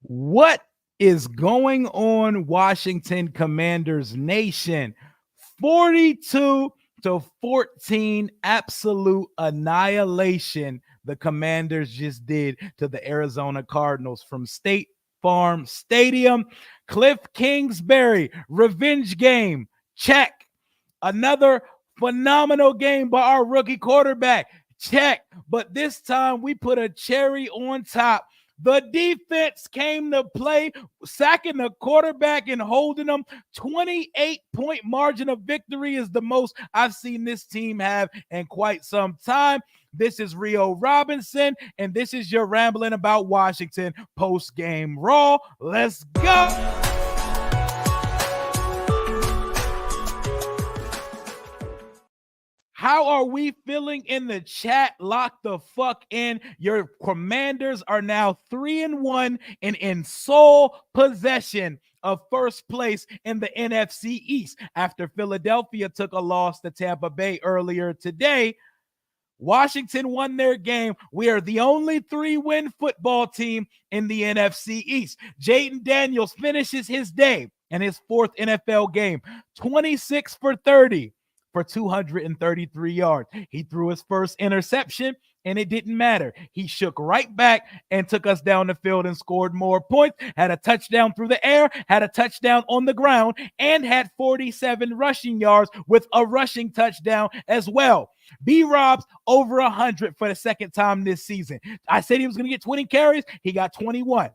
What is going on, Washington Commanders Nation? 42-14, absolute annihilation the Commanders just did to the Arizona Cardinals from State Farm Stadium. Cliff Kingsbury, revenge game, check. Another phenomenal game by our rookie quarterback, check. But this time we put a cherry on top. The defense came to play, sacking the quarterback and holding them. 28-point margin of victory is the most I've seen this team have in quite some time. This is Rio Robinson, and this is your Rambling About Washington post-game Raw. Let's go. How are we feeling in the chat? Lock the fuck in. Your Commanders are now 3-1 and in sole possession of first place in the NFC East. After Philadelphia took a loss to Tampa Bay earlier today, Washington won their game. We are the only 3-win football team in the NFC East. Jaden Daniels finishes his day and his fourth NFL game, 26 for 30. For 233 yards. He threw his first interception, and it didn't matter. He shook right back and took us down the field and scored more points, had a touchdown through the air, had a touchdown on the ground, and had 47 rushing yards with a rushing touchdown as well. B-Rob's over 100 for the second time this season. I said he was going to get 20 carries. He got 21.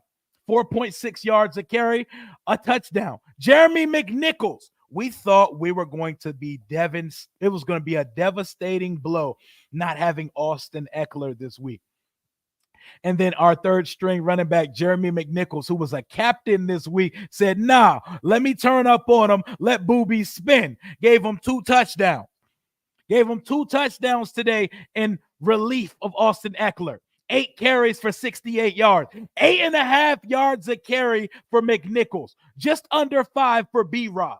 4.6 yards a carry, a touchdown. Jeremy McNichols. We thought we were going to be it was going to be a devastating blow not having Austin Eckler this week. And then our third string running back, Jeremy McNichols, who was a captain this week, said, nah, let me turn up on him. Let Booby spin. Gave him 2 touchdowns. Gave him 2 touchdowns today in relief of Austin Eckler. 8 carries for 68 yards. 8.5 yards a carry for McNichols. Just under 5 for B-Rob.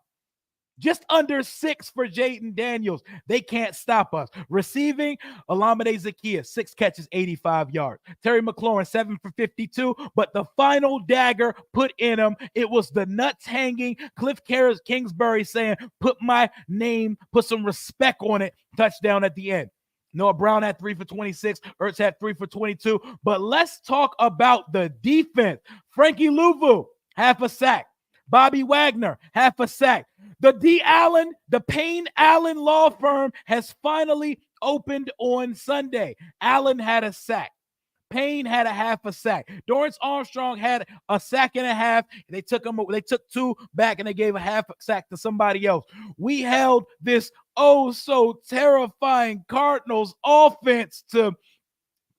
Just under 6 for Jaden Daniels. They can't stop us. Receiving, Olamide Zaccheaus, 6 catches, 85 yards. Terry McLaurin, 7 for 52, but the final dagger put in him, it was the nuts hanging. Cliff Kingsbury saying, put my name, put some respect on it. Touchdown at the end. Noah Brown had 3 for 26. Ertz had 3 for 22. But let's talk about the defense. Frankie Louvu, half a sack. Bobby Wagner, half a sack. The Payne Allen law firm has finally opened on Sunday. Allen had a sack. Payne had a half a sack. Dorrance Armstrong had a sack and a half. They took 2 back and they gave a half a sack to somebody else. We held this so terrifying Cardinals offense to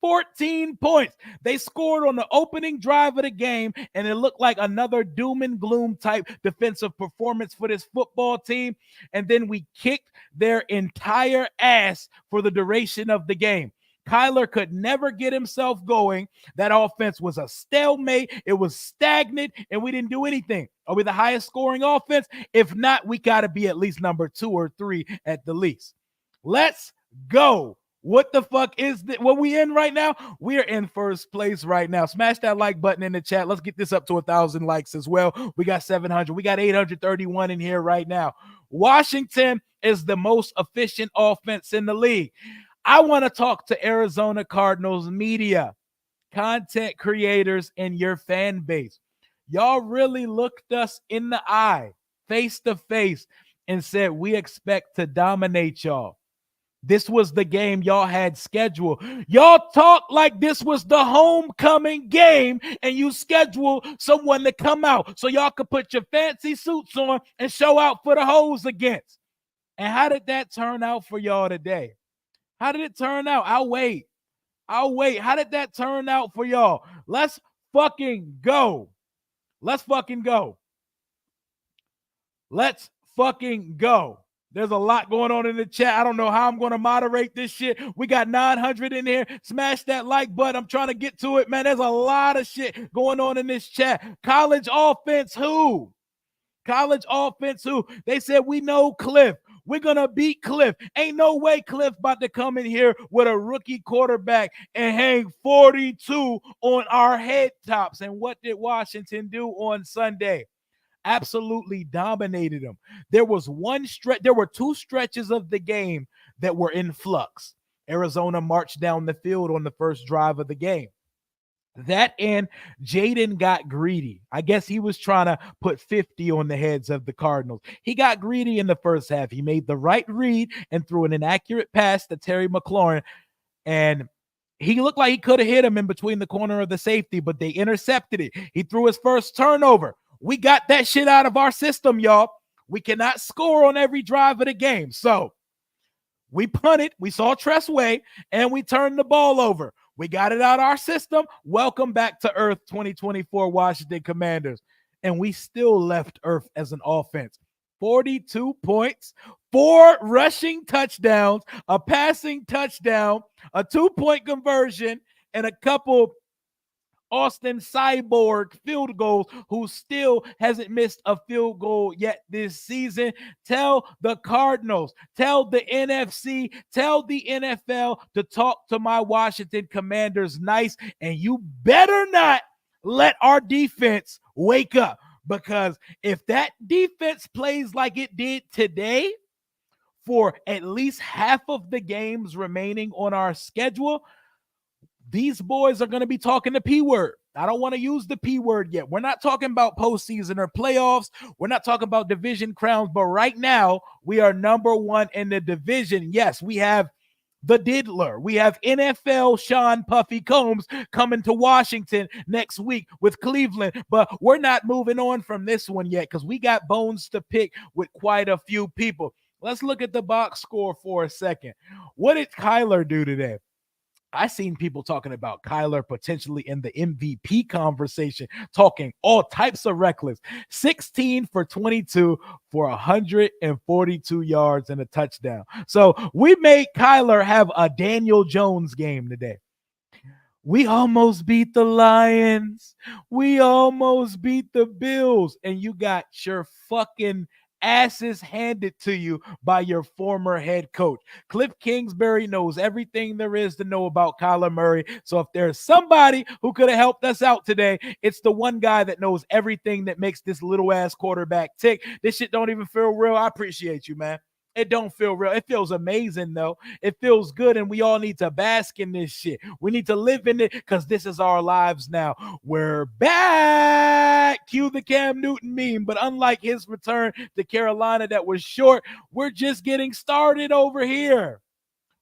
14 points. They scored on the opening drive of the game, and it looked like another doom and gloom type defensive performance for this football team. And then we kicked their entire ass for the duration of the game. Kyler could never get himself going. That offense was a stalemate. It was stagnant, and we didn't do anything. Are we the highest scoring offense? If not, we got to be at least number 2 or 3 at the least. Let's go. What the fuck is that? What we in right now? We're in first place right now. Smash that like button in the chat. Let's get this up to 1,000 likes as well. We got 700. We got 831 in here right now. Washington is the most efficient offense in the league. I want to talk to Arizona Cardinals media, content creators, and your fan base. Y'all really looked us in the eye, face to face, and said, we expect to dominate y'all. This was the game y'all had scheduled. Y'all talk like this was the homecoming game, and you schedule someone to come out so y'all could put your fancy suits on and show out for the hoes against. And how did that turn out for y'all today? How did it turn out? I'll wait. How did that turn out for y'all? Let's fucking go. Let's fucking go. There's a lot going on in the chat. I don't know how I'm going to moderate this shit. We got 900 in here. Smash that like button. I'm trying to get to it, man. There's a lot of shit going on in this chat. College offense who? They said we know Cliff. We're going to beat Cliff. Ain't no way Cliff about to come in here with a rookie quarterback and hang 42 on our head tops. And what did Washington do on Sunday? Absolutely dominated them. There were two stretches of the game that were in flux. Arizona marched down the field on the first drive of the game. That and Jaden got greedy. I guess he was trying to put 50 on the heads of the Cardinals. He got greedy in the first half. He made the right read and threw an inaccurate pass to Terry McLaurin, and he looked like he could have hit him in between the corner of the safety, but they intercepted it. He threw his first turnover. We got that shit out of our system, y'all. We cannot score on every drive of the game. So we punted, we saw Tress Way, and we turned the ball over. We got it out of our system. Welcome back to Earth 2024 Washington Commanders. And we still left Earth as an offense. 42 points, 4 rushing touchdowns, a passing touchdown, a 2-point conversion, and a couple Austin Cyborg field goals, who still hasn't missed a field goal yet this season. Tell the Cardinals, tell the NFC, tell the NFL to talk to my Washington Commanders nice, and you better not let our defense wake up, because if that defense plays like it did today for at least half of the games remaining on our schedule, these boys are going to be talking the P word. I don't want to use the P word yet. We're not talking about postseason or playoffs. We're not talking about division crowns. But right now, we are number 1 in the division. Yes, we have the Diddler. We have NFL Sean Puffy Combs coming to Washington next week with Cleveland. But we're not moving on from this one yet, because we got bones to pick with quite a few people. Let's look at the box score for a second. What did Kyler do today? I seen people talking about Kyler potentially in the MVP conversation, talking all types of reckless. 16 for 22 for 142 yards and a touchdown. So we made Kyler have a Daniel Jones game today. We almost beat the Lions. We almost beat the Bills. And you got your fucking asses handed to you by your former head coach. Cliff Kingsbury knows everything there is to know about Kyler Murray. So if there's somebody who could have helped us out today, it's the one guy that knows everything that makes this little ass quarterback tick. This shit don't even feel real. I appreciate you, man. It don't feel real. It feels amazing, though. It feels good, and we all need to bask in this shit. We need to live in it, because this is our lives now. We're back. Cue the Cam Newton meme. But unlike his return to Carolina that was short, we're just getting started over here.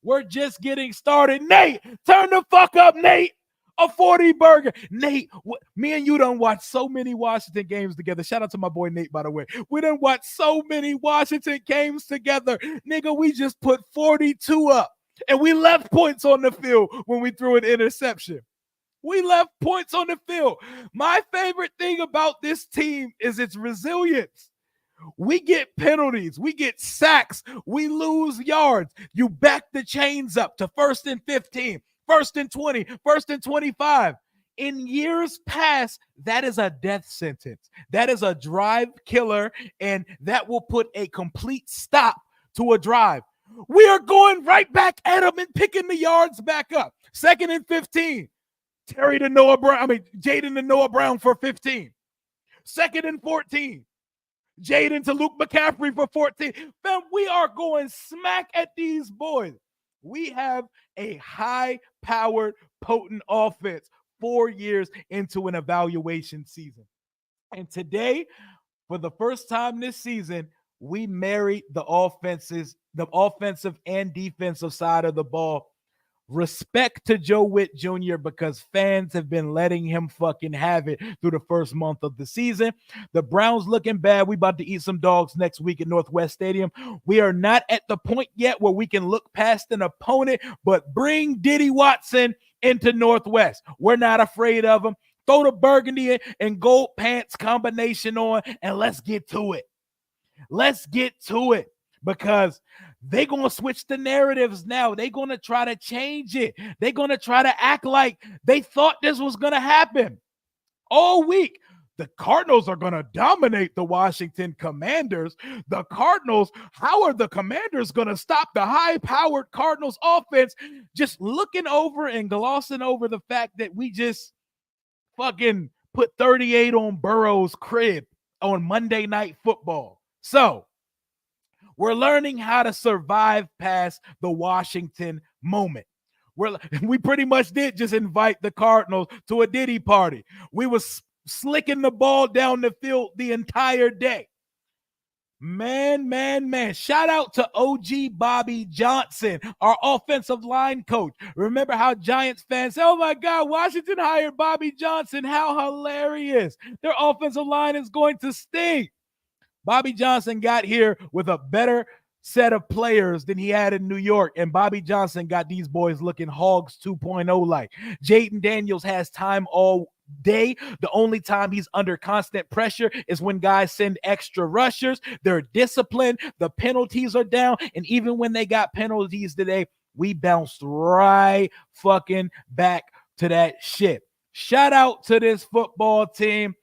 We're just getting started. Nate, turn the fuck up, Nate. A 40 burger. Nate, me and you done watched so many Washington games together. Shout out to my boy Nate, by the way. We done watched so many Washington games together. Nigga, we just put 42 up. And we left points on the field when we threw an interception. We left points on the field. My favorite thing about this team is its resilience. We get penalties. We get sacks. We lose yards. You back the chains up to 1st and 15. 1st and 20, 1st and 25. In years past, that is a death sentence. That is a drive killer, and that will put a complete stop to a drive. We are going right back at them and picking the yards back up. 2nd and 15. Jaden to Noah Brown for 15. 2nd and 14. Jaden to Luke McCaffrey for 14. Fam, we are going smack at these boys. We have a high-powered, potent offense 4 years into an evaluation season. And today, for the first time this season, we married the offensive and defensive side of the ball. Respect to Joe Witt Jr., because fans have been letting him fucking have it through the first month of the season. The Browns looking bad. We about to eat some dogs next week at Northwest Stadium. We are not at the point yet where we can look past an opponent, but bring Diddy Watson into Northwest. We're not afraid of him. Throw the burgundy and gold pants combination on, and let's get to it. Let's get to it, because they're going to switch the narratives now. They're going to try to change it. They're going to try to act like they thought this was going to happen all week. The Cardinals are going to dominate the Washington Commanders. The Cardinals, how are the Commanders going to stop the high-powered Cardinals offense? Just looking over and glossing over the fact that we just fucking put 38 on Burrow's crib on Monday Night Football. So we're learning how to survive past the Washington moment. We pretty much did just invite the Cardinals to a Diddy party. We was slicking the ball down the field the entire day. Man. Shout out to OG Bobby Johnson, our offensive line coach. Remember how Giants fans say, oh my God, Washington hired Bobby Johnson. How hilarious. Their offensive line is going to stink. Bobby Johnson got here with a better set of players than he had in New York, and Bobby Johnson got these boys looking Hogs 2.0 like. Jaden Daniels has time all day. The only time he's under constant pressure is when guys send extra rushers. They're disciplined. The penalties are down, and even when they got penalties today, we bounced right fucking back to that shit. Shout out to this football team.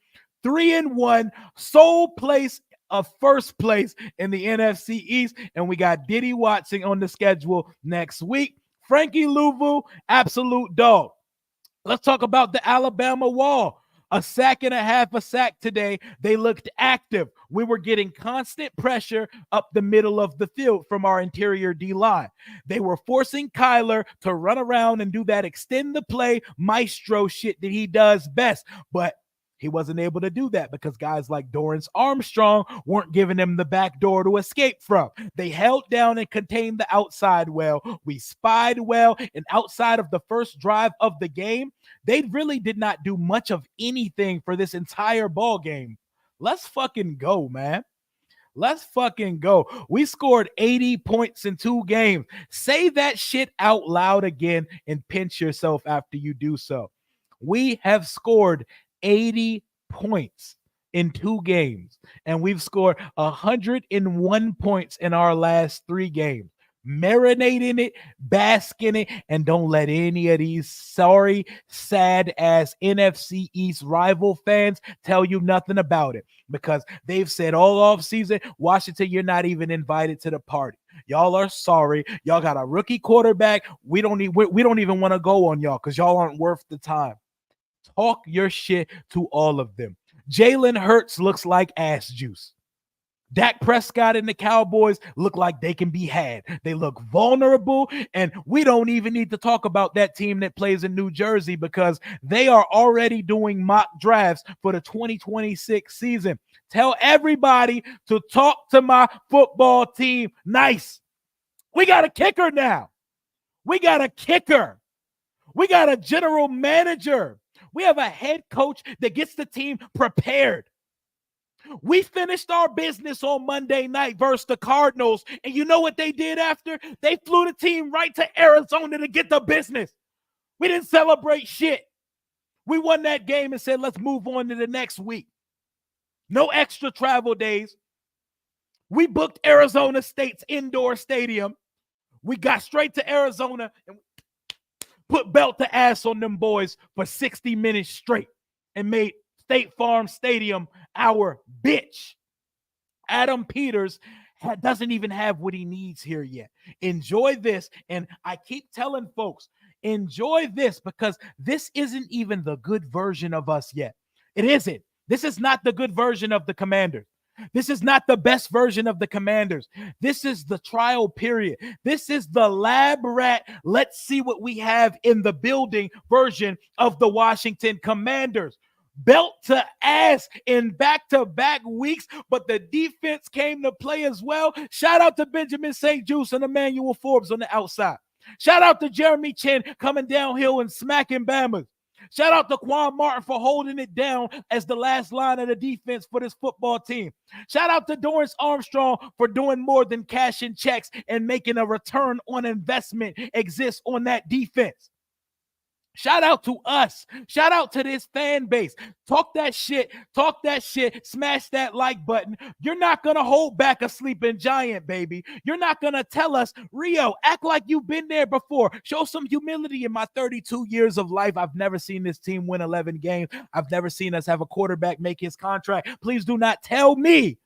3-1, sole place of first place in the NFC East, and we got Diddy Watson on the schedule next week. Frankie Louvu, absolute dog. Let's talk about the Alabama wall. A sack and a half a sack today. They looked active. We were getting constant pressure up the middle of the field from our interior D-line. They were forcing Kyler to run around and do that extend the play maestro shit that he does best, but he wasn't able to do that because guys like Dorrance Armstrong weren't giving him the back door to escape from. They held down and contained the outside well. We spied well, and outside of the first drive of the game, they really did not do much of anything for this entire ball game. Let's fucking go, man. Let's fucking go. We scored 80 points in 2 games. Say that shit out loud again and pinch yourself after you do so. We have scored 80 points in 2 games, and we've scored 101 points in our last 3 games. Marinate in it, bask in it, and don't let any of these sorry, sad-ass NFC East rival fans tell you nothing about it, because they've said all offseason, Washington, you're not even invited to the party. Y'all are sorry. Y'all got a rookie quarterback. We don't even want to go on y'all because y'all aren't worth the time. Talk your shit to all of them. Jalen Hurts looks like ass juice. Dak Prescott and the Cowboys look like they can be had. They look vulnerable, and we don't even need to talk about that team that plays in New Jersey because they are already doing mock drafts for the 2026 season. Tell everybody to talk to my football team nice. We got a kicker now. We got a kicker. We got a general manager. We have a head coach that gets the team prepared. We finished our business on Monday night versus the Cardinals, and you know what they did after? They flew the team right to Arizona to get the business. We didn't celebrate shit. We won that game and said, let's move on to the next week. No extra travel days. We booked Arizona State's indoor stadium. We got straight to Arizona and put belt to ass on them boys for 60 minutes straight and made State Farm Stadium our bitch. Adam Peters doesn't even have what he needs here yet. Enjoy this. And I keep telling folks, enjoy this because this isn't even the good version of us yet. It isn't. This is not the good version of the Commanders. This is not the best version of the Commanders. This is the trial period. This is the lab rat. Let's see what we have in the building version of the Washington Commanders. Belt to ass in back-to-back weeks, but the defense came to play as well. Shout out to Benjamin St. Juste and Emmanuel Forbes on the outside. Shout out to Jeremy Chin coming downhill and smacking Bammers. Shout out to Quan Martin for holding it down as the last line of the defense for this football team. Shout out to Dorrance Armstrong for doing more than cashing checks and making a return on investment exist on that defense. Shout out to us. Shout out to this fan base. Talk that shit. Talk that shit. Smash that like button. You're not going to hold back a sleeping giant, baby. You're not going to tell us, Rio, act like you've been there before. Show some humility. In my 32 years of life, I've never seen this team win 11 games. I've never seen us have a quarterback make his contract. Please do not tell me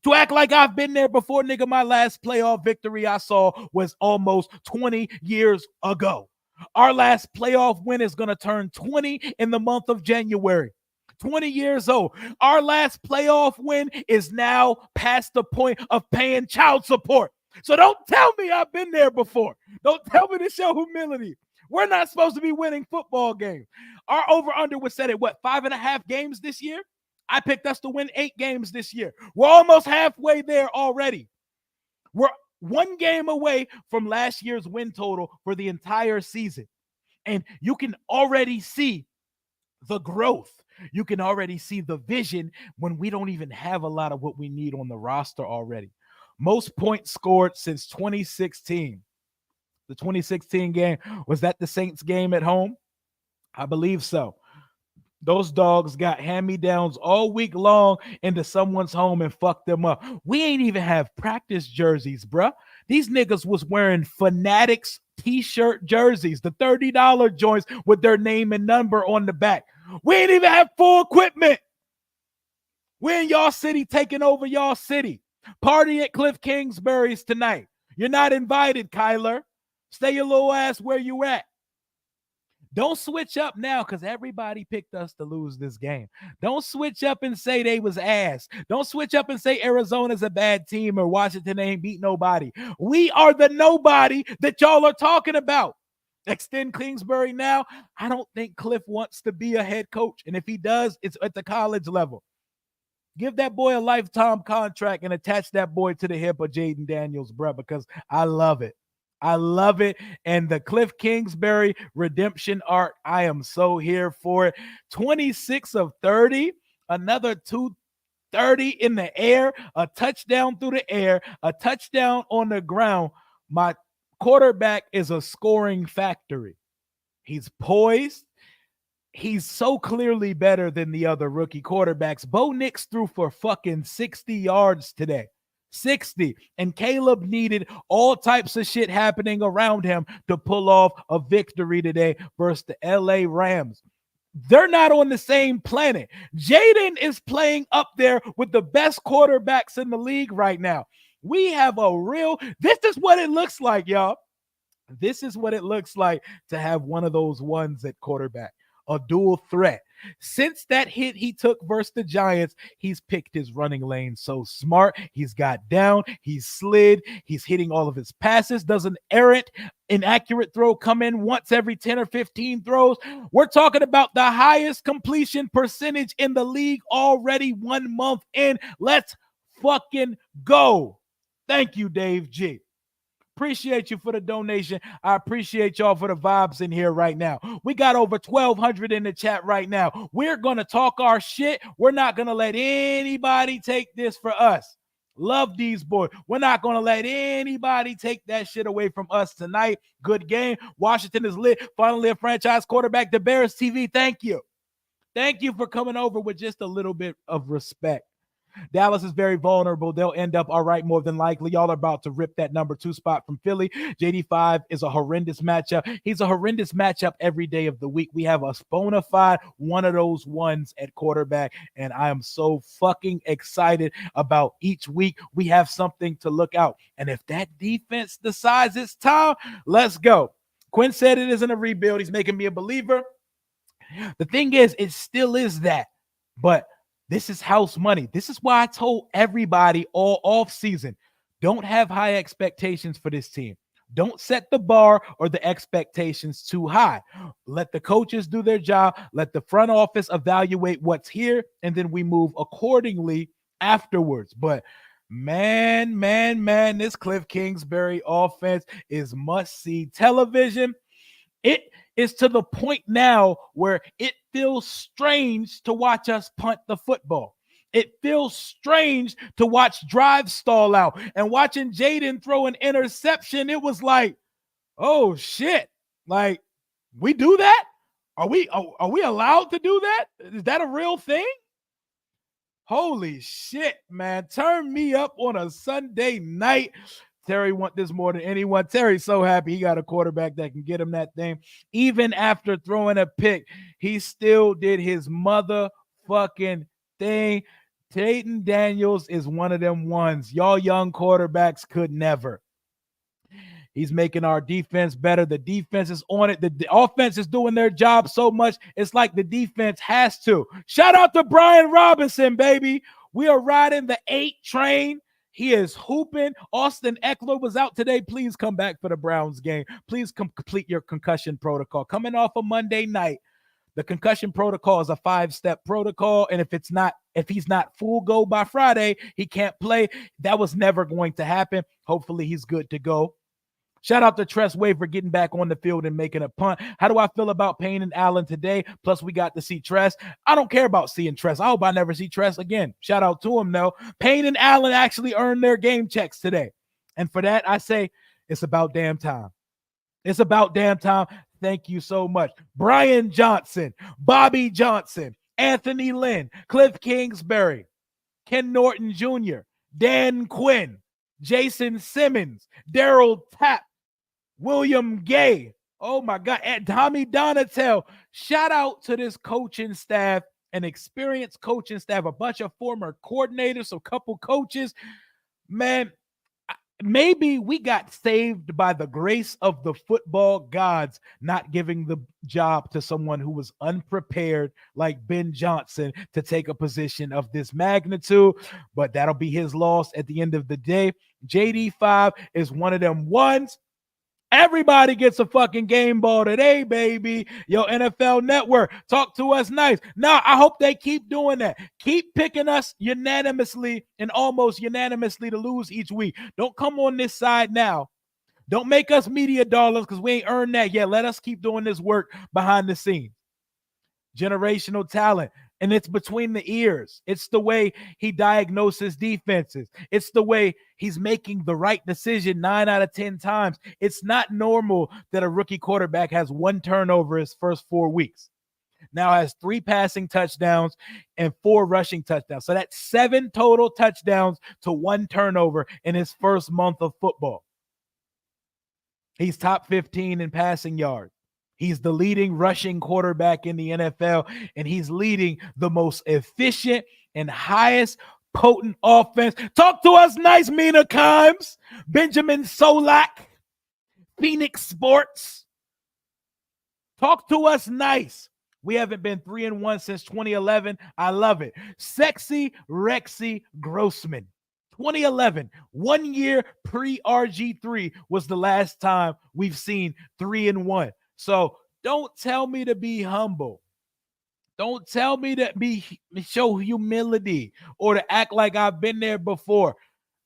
to act like I've been there before, nigga. My last playoff victory I saw was almost 20 years ago. Our last playoff win is going to turn 20 in the month of January. 20 years old. Our last playoff win is now past the point of paying child support. So don't tell me I've been there before. Don't tell me to show humility. We're not supposed to be winning football games. Our over-under was set at what, 5.5 games this year? I picked us to win 8 games this year. We're almost halfway there already. We're 1 game away from last year's win total for the entire season. And you can already see the growth. You can already see the vision when we don't even have a lot of what we need on the roster already. Most points scored since 2016. The 2016 game, was that the Saints game at home? I believe so. Those dogs got hand-me-downs all week long into someone's home and fucked them up. We ain't even have practice jerseys, bruh. These niggas was wearing Fanatics t-shirt jerseys, the $30 joints with their name and number on the back. We ain't even have full equipment. We're in y'all city taking over y'all city. Party at Cliff Kingsbury's tonight. You're not invited, Kyler. Stay your little ass where you at. Don't switch up now because everybody picked us to lose this game. Don't switch up and say they was ass. Don't switch up and say Arizona's a bad team or Washington ain't beat nobody. We are the nobody that y'all are talking about. Extend Kingsbury now. I don't think Cliff wants to be a head coach. And if he does, it's at the college level. Give that boy a lifetime contract and attach that boy to the hip of Jaden Daniels, bro, because I love it. I love it. And the Cliff Kingsbury redemption arc, I am so here for it. 26 of 30, another 230 in the air, a touchdown through the air, a touchdown on the ground. My quarterback is a scoring factory. He's poised. He's so clearly better than the other rookie quarterbacks. Bo Nix threw for fucking 60 yards today. 60. And Caleb needed all types of shit happening around him to pull off a victory today versus the LA Rams. They're not on the same planet. Jaden is playing up there with the best quarterbacks in the league right now. We have this is what it looks like, y'all. This is what it looks like to have one of those ones at quarterback. A dual threat. Since that hit he took versus the Giants, he's picked his running lane so smart. He's got down, he's slid, he's hitting all of his passes. Does an errant, inaccurate throw come in once every 10 or 15 throws? We're talking about the highest completion percentage in the league already 1 month in. Let's fucking go. Thank you, Dave G. Appreciate you for the donation. I appreciate y'all for the vibes in here right now. We got over 1,200 in the chat right now. We're going to talk our shit. We're not going to let anybody take this for us. Love these boys. We're not going to let anybody take that shit away from us tonight. Good game. Washington is lit. Finally a franchise quarterback. The Bears TV, thank you. Thank you for coming over with just a little bit of respect. Dallas is very vulnerable. They'll end up all right more than likely. Y'all are about to rip that number 2 spot from Philly. JD5 is a horrendous matchup. He's a horrendous matchup every day of the week. We have a bona fide one of those ones at quarterback, and I am so fucking excited about each week. We have something to look out. And if that defense decides it's time, let's go. Quinn said it isn't a rebuild. He's making me a believer. The thing is, it still is that, but this is house money. This is why I told everybody all off season, don't have high expectations for this team. Don't set the bar or the expectations too high. Let the coaches do their job. Let the front office evaluate what's here, and then we move accordingly afterwards. But man, this Cliff Kingsbury offense is must-see television. It is to the point now where it feels strange to watch us punt the football. It feels strange to watch drives stall out. And watching Jaden throw an interception, it was like, oh shit, like we do that? Are we allowed to do that? Is that a real thing? Holy shit, man. Turn me up on a Sunday night. Terry want this more than anyone. Terry's so happy he got a quarterback that can get him that thing. Even after throwing a pick, he still did his motherfucking thing. Peyton Daniels is one of them ones. Y'all young quarterbacks could never. He's making our defense better. The defense is on it. The offense is doing their job so much. It's like the defense has to. Shout out to Brian Robinson, baby. We are riding the 8 train. He is hooping. Austin Eckler was out today. Please come back for the Browns game. Please complete your concussion protocol. Coming off a Monday night, the concussion protocol is a 5-step protocol. And if he's not full go by Friday, he can't play. That was never going to happen. Hopefully he's good to go. Shout out to Tress Way for getting back on the field and making a punt. How do I feel about Payne and Allen today? Plus, we got to see Tress. I don't care about seeing Tress. I hope I never see Tress again. Shout out to him, though. Payne and Allen actually earned their game checks today. And for that, I say it's about damn time. It's about damn time. Thank you so much. Brian Johnson, Bobby Johnson, Anthony Lynn, Cliff Kingsbury, Ken Norton Jr., Dan Quinn, Jason Simmons, Daryl Tapp, William Gay. Oh my God. And Tommy Donatel. Shout out to this coaching staff, an experienced coaching staff, a bunch of former coordinators, a couple coaches. Man, maybe we got saved by the grace of the football gods, not giving the job to someone who was unprepared like Ben Johnson to take a position of this magnitude, but that'll be his loss at the end of the day. JD5 is one of them ones. Everybody gets a fucking game ball today, baby. Yo, NFL Network, talk to us nice. Now, I hope they keep doing that. Keep picking us unanimously and almost unanimously to lose each week. Don't come on this side now. Don't make us media dollars because we ain't earned that yet. Let us keep doing this work behind the scenes. Generational talent. And it's between the ears. It's the way he diagnoses defenses. It's the way he's making the right decision 9 out of 10 times. It's not normal that a rookie quarterback has 1 turnover his first 4 weeks. Now has 3 passing touchdowns and 4 rushing touchdowns. So that's 7 total touchdowns to 1 turnover in his first month of football. He's top 15 in passing yards. He's the leading rushing quarterback in the NFL, and he's leading the most efficient and highest potent offense. Talk to us nice, Mina Kimes, Benjamin Solak, Phoenix Sports. Talk to us nice. We haven't been 3-1 since 2011. I love it. Sexy Rexy Grossman. 2011, 1 year pre-RG3 was the last time we've seen 3-1. So don't tell me to be humble. Don't tell me to show humility or to act like I've been there before.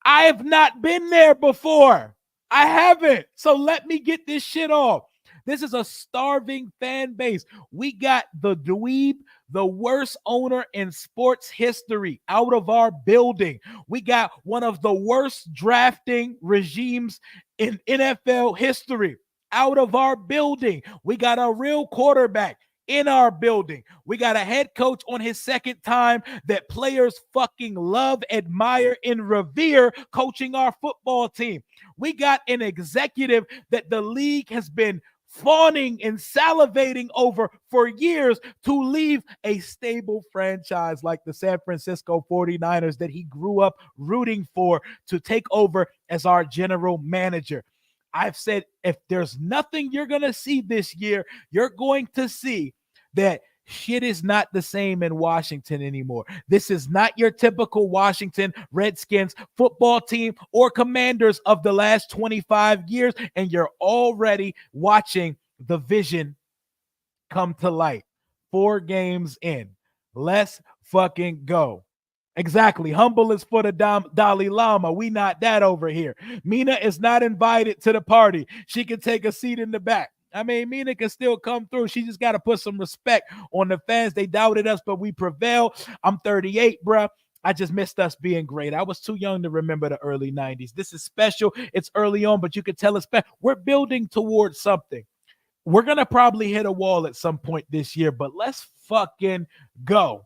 I have not been there before. I haven't. So let me get this shit off. This is a starving fan base. We got the dweeb, the worst owner in sports history, out of our building. We got one of the worst drafting regimes in NFL history, out of our building. We got a real quarterback in our building. We got a head coach on his second time that players fucking love, admire, and revere coaching our football team. We got an executive that the league has been fawning and salivating over for years to leave a stable franchise like the San Francisco 49ers that he grew up rooting for to take over as our general manager. I've said, if there's nothing you're going to see this year, you're going to see that shit is not the same in Washington anymore. This is not your typical Washington Redskins football team or Commanders of the last 25 years, and you're already watching the vision come to light. 4 games in. Let's fucking go. Exactly. Humble is for the Dalai Lama. We not that over here. Mina is not invited to the party. She can take a seat in the back. I mean, Mina can still come through. She just got to put some respect on the fans. They doubted us, but we prevailed. I'm 38, bruh. I just missed us being great. I was too young to remember the early 90s. This is special. It's early on, but you can tell it's special. We're building towards something. we're going to probably hit a wall at some point this year, but let's fucking go.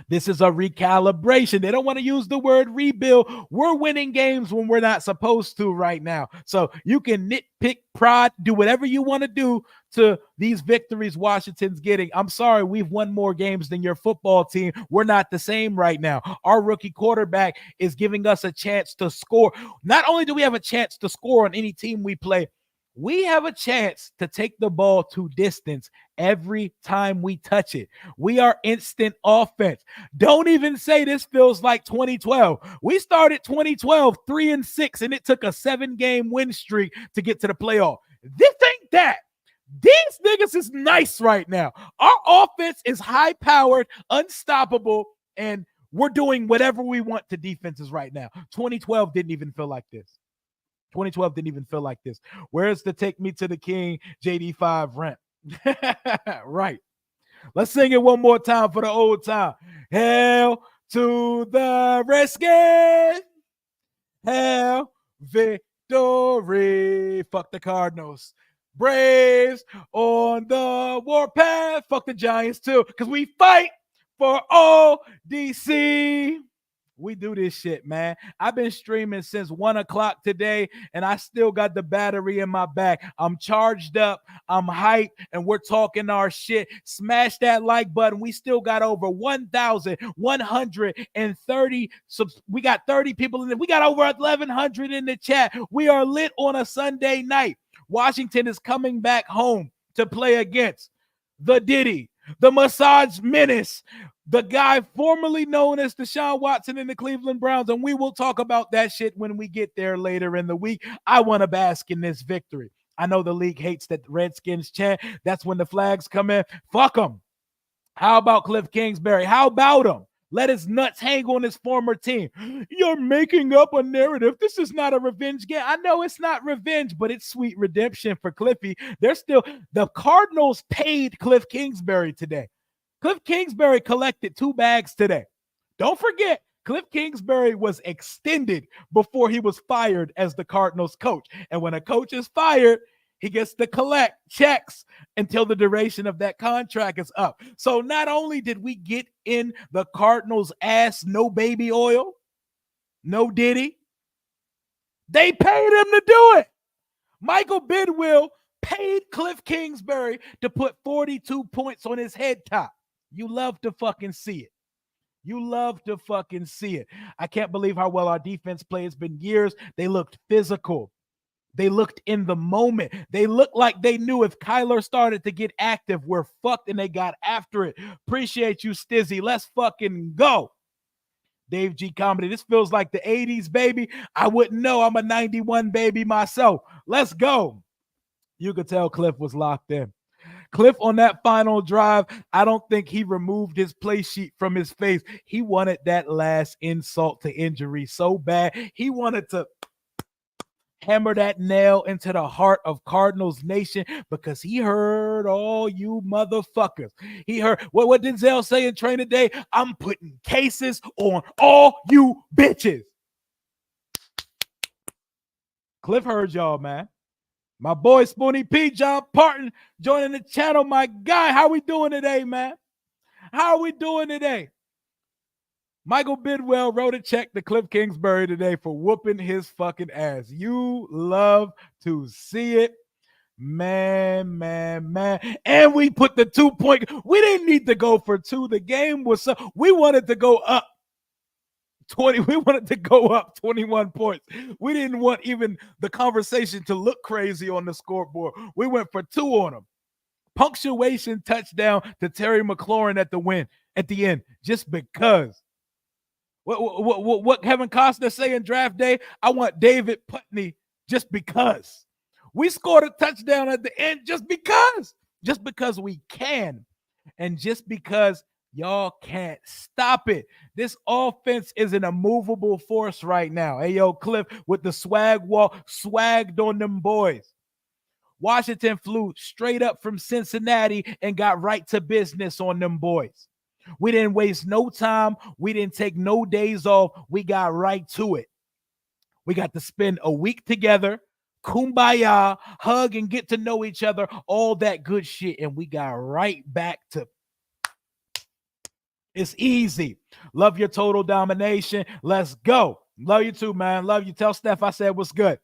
This is a recalibration. They don't want to use the word rebuild. We're winning games when we're not supposed to right now. So you can nitpick, prod, do whatever you want to do to these victories Washington's getting. I'm sorry, we've won more games than your football team. We're not the same right now. Our rookie quarterback is giving us a chance to score. Not only do we have a chance to score on any team we play, we have a chance to take the ball to distance every time we touch it. We are instant offense. Don't even say this feels like 2012. We started 2012 3-6, and it took a 7-game win streak to get to the playoff. This ain't that. These niggas is nice right now. Our offense is high-powered, unstoppable, and we're doing whatever we want to defenses right now. 2012 didn't even feel like this. 2012 didn't even feel like this. Where's the Take Me to the King JD5 rent? Right. Let's sing it one more time for the old time. Hail to the Redskins. Hail victory. Fuck the Cardinals. Braves on the warpath. Fuck the Giants too, because we fight for ODC. We do this shit, man. I've been streaming since 1 o'clock today, and I still got the battery in my back. I'm charged up. I'm hyped, and we're talking our shit. Smash that like button. We still got over 1,130. We got 30 people in there. We got over 1,100 in the chat. We are lit on a Sunday night. Washington is coming back home to play against the Diddy, the Massage Menace, the guy formerly known as Deshaun Watson in the Cleveland Browns, and we will talk about that shit when we get there later in the week. I want to bask in this victory. I know the league hates that Redskins chant. That's when the flags come in. Fuck them. How about Cliff Kingsbury? How about him? Let his nuts hang on his former team. You're making up a narrative. This is not a revenge game. I know it's not revenge, but it's sweet redemption for Cliffy. The Cardinals paid Cliff Kingsbury today. Cliff Kingsbury collected 2 bags today. Don't forget, Cliff Kingsbury was extended before he was fired as the Cardinals coach. And when a coach is fired, he gets to collect checks until the duration of that contract is up. So not only did we get in the Cardinals' ass, no baby oil, no Diddy, they paid him to do it. Michael Bidwill paid Cliff Kingsbury to put 42 points on his head top. You love to fucking see it. You love to fucking see it. I can't believe how well our defense played. It's been years. They looked physical. They looked in the moment. They looked like they knew if Kyler started to get active, we're fucked, and they got after it. Appreciate you, Stizzy. Let's fucking go. Dave G Comedy. This feels like the 80s, baby. I wouldn't know. I'm a 91 baby myself. Let's go. You could tell Cliff was locked in. Cliff on that final drive, I don't think he removed his play sheet from his face. He wanted that last insult to injury so bad. He wanted to hammer that nail into the heart of Cardinals Nation because he heard all you motherfuckers. He heard what Denzel say in training day? I'm putting cases on all you bitches. Cliff heard y'all, man. My boy Spoony P, John Parton, joining the channel. My guy, how we doing today, man? How are we doing today? Michael Bidwell wrote a check to Cliff Kingsbury today for whooping his fucking ass. You love to see it. Man. And we put the 2-point. We didn't need to go for 2. The game was so. We wanted to go up 20. We wanted to go up 21 points. We didn't want even the conversation to look crazy on the scoreboard. We went for 2 on them. Punctuation touchdown to Terry McLaurin at the end, just because. What Kevin Costner say in draft day? I want David Putney just because. We scored a touchdown at the end just because we can, and just because y'all can't stop it. This offense is an immovable force right now. Hey, yo, Cliff with the swag wall, swagged on them boys. Washington flew straight up from Cincinnati and got right to business on them boys. We didn't waste no time. We didn't take no days off. We got right to it. We got to spend a week together kumbaya, hug and get to know each other, all that good shit. And we got right back to it's easy. Love your total domination. Let's go. Love you too, man. Love you. Tell Steph I said what's good.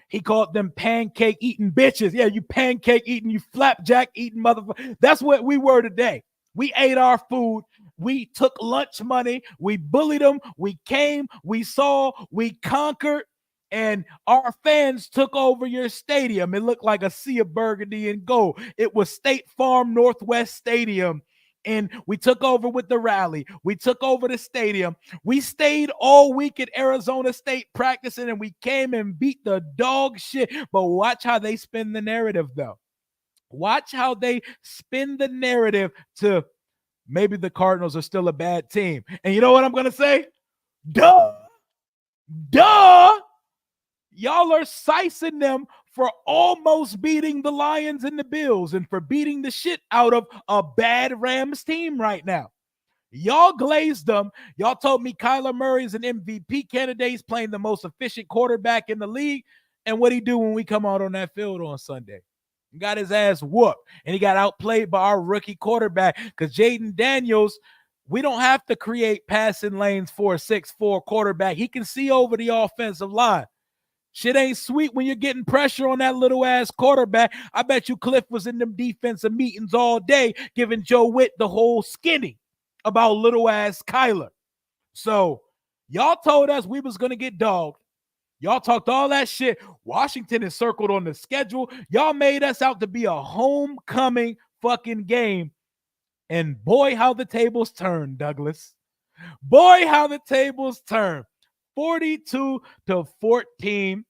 He called them pancake eating bitches. Yeah, you pancake eating, you flapjack eating motherfucker. That's what we were today. We ate our food. We took lunch money. We bullied them. We came. We saw. We conquered. And our fans took over your stadium. It looked like a sea of burgundy and gold. It was State Farm Northwest Stadium. And we took over with the rally. We took over the stadium. We stayed all week at Arizona State practicing, and we came and beat the dog shit. But watch how they spin the narrative, though. Watch how they spin the narrative to maybe the Cardinals are still a bad team. And you know what I'm going to say? Duh. Duh. Y'all are sizing them for almost beating the Lions and the Bills and for beating the shit out of a bad Rams team right now. Y'all glazed them. Y'all told me Kyler Murray is an MVP candidate. He's playing the most efficient quarterback in the league. And what he do when we come out on that field on Sunday? He got his ass whooped, and he got outplayed by our rookie quarterback because Jaden Daniels, we don't have to create passing lanes for a 6'4 quarterback. He can see over the offensive line. Shit ain't sweet when you're getting pressure on that little ass quarterback. I bet you Cliff was in them defensive meetings all day giving Joe Witt the whole skinny about little ass Kyler. So y'all told us we was going to get dogged. Y'all talked all that shit. Washington is circled on the schedule. Y'all made us out to be a homecoming fucking game. And boy, how the tables turned, Douglas. Boy, how the tables turned. 42-14.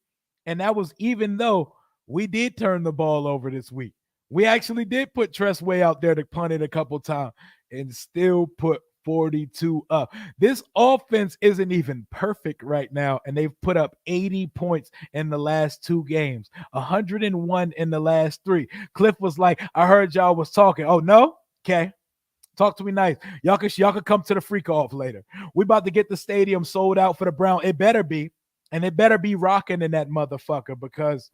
And that was even though we did turn the ball over this week. We actually did put Tressway out there to punt it a couple times and still put 42 up. This offense isn't even perfect right now, and they've put up 80 points in the last 2 games, 101 in the last 3. Cliff was like, I heard y'all was talking. Oh, no? Okay. Talk to me nice. Y'all could come to the freak off later. We about to get the stadium sold out for the Brown. It better be. And it better be rocking in that motherfucker because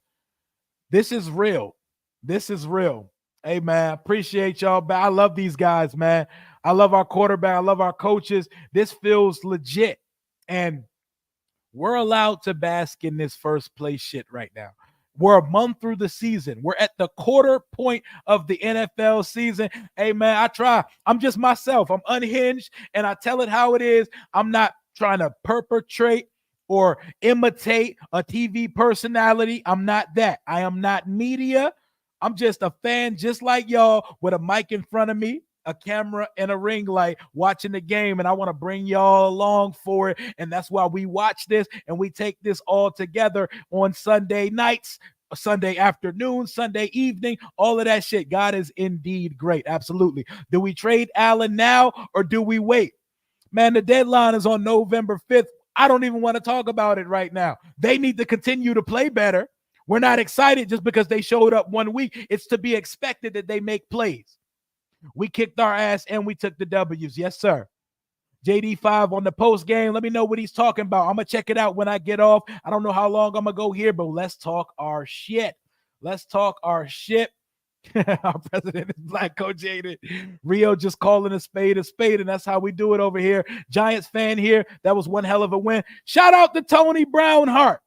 this is real. This is real. Hey, man, appreciate y'all. I love these guys, man. I love our quarterback. I love our coaches. This feels legit. And we're allowed to bask in this first place shit right now. We're a month through the season. We're at the quarter point of the NFL season. Hey, man, I try. I'm just myself. I'm unhinged, and I tell it how it is. I'm not trying to perpetrate or imitate a TV personality. I'm not that. I am not media. I'm just a fan just like y'all with a mic in front of me, a camera and a ring light watching the game, and I want to bring y'all along for it. And that's why we watch this and we take this all together on Sunday nights, Sunday afternoon, Sunday evening, all of that shit. God is indeed great. Absolutely. Do we trade Allen now or do we wait? Man, the deadline is on November 5th. I don't even want to talk about it right now. They need to continue to play better. We're not excited just because they showed up 1 week. It's to be expected that they make plays. We kicked our ass and we took the W's. Yes, sir. JD5 on the post game. Let me know what he's talking about. I'm going to check it out when I get off. I don't know how long I'm going to go here, but let's talk our shit. Let's talk our shit. Our president is Black Coach Jaded. Rio just calling a spade, and that's how we do it over here. Giants fan here. That was one hell of a win. Shout out to Tony Brownhart.